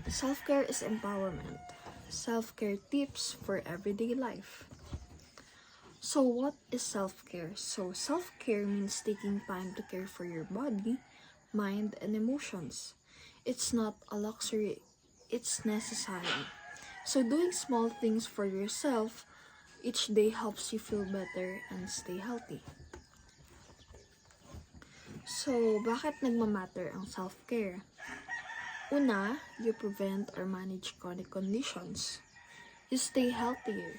Self-care is empowerment. Self-care tips for everyday life. So what is self-care? So self-care means taking time to care for your body, mind, and emotions. It's not a luxury, it's necessary. So doing small things for yourself each day helps you feel better and stay healthy. So, bakit nagmamatter ang self-care? Una, you prevent or manage chronic conditions. You stay healthier.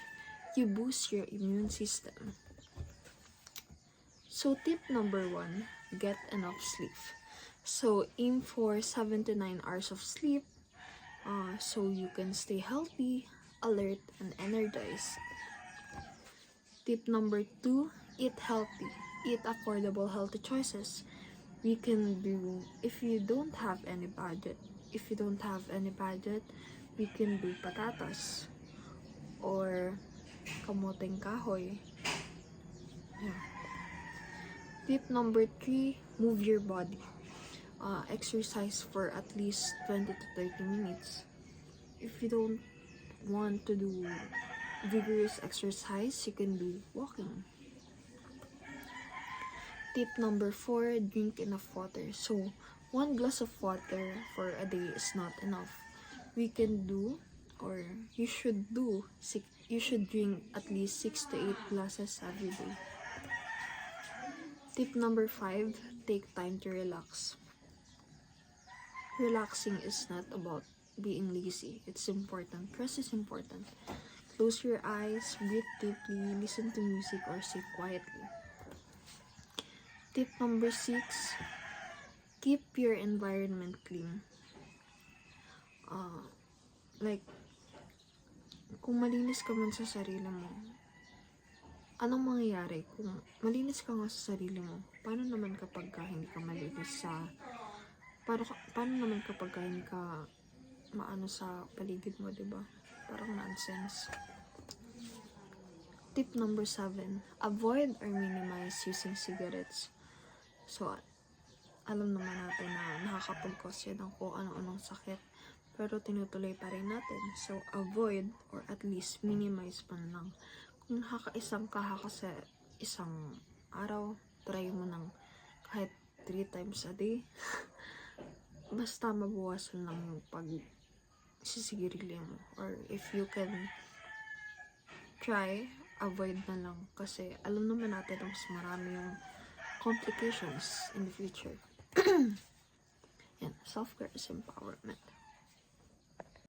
You boost your immune system. So, tip number 1, get enough sleep. So, aim for 7 to 9 hours of sleep so you can stay healthy, alert, and energized. Tip number 2, eat healthy. Eat affordable healthy choices. We can do, if you don't have any budget, we can do patatas or kamoteng kahoy. Yeah. Tip number 3, move your body. Exercise for at least 20 to 30 minutes. If you don't want to do vigorous exercise, you can do walking. Tip number 4, drink enough water. So, 1 glass of water for a day is not enough. We can do, or you should drink at least 6 to 8 glasses every day. Tip number 5, take time to relax. Relaxing is not about being lazy. It's important. Rest is important. Close your eyes, breathe deeply, listen to music, or sit quietly. Tip number 6, keep your environment clean. Like, kung malinis ka man sa sarili mo, anong mangyayari? Kung malinis ka nga sa sarili mo, paano naman kapag hindi ka malinis paano naman kapag hindi ka maano sa paligid mo, diba? Parang nonsense. Tip number 7, avoid or minimize using cigarettes. So, alam naman natin na nakakapag-cause yan ng kung ano-anong sakit, pero tinutuloy pa rin natin. So, avoid or at least minimize man lang. Kung nakakaisang ka sa isang araw, try mo ng kahit 3 times a day. Basta mabawasan lang yung pag-sisigirili mo. Or if you can try, avoid na lang. Kasi alam naman natin na mas marami yung complications in the future. Yan, self-care is empowerment.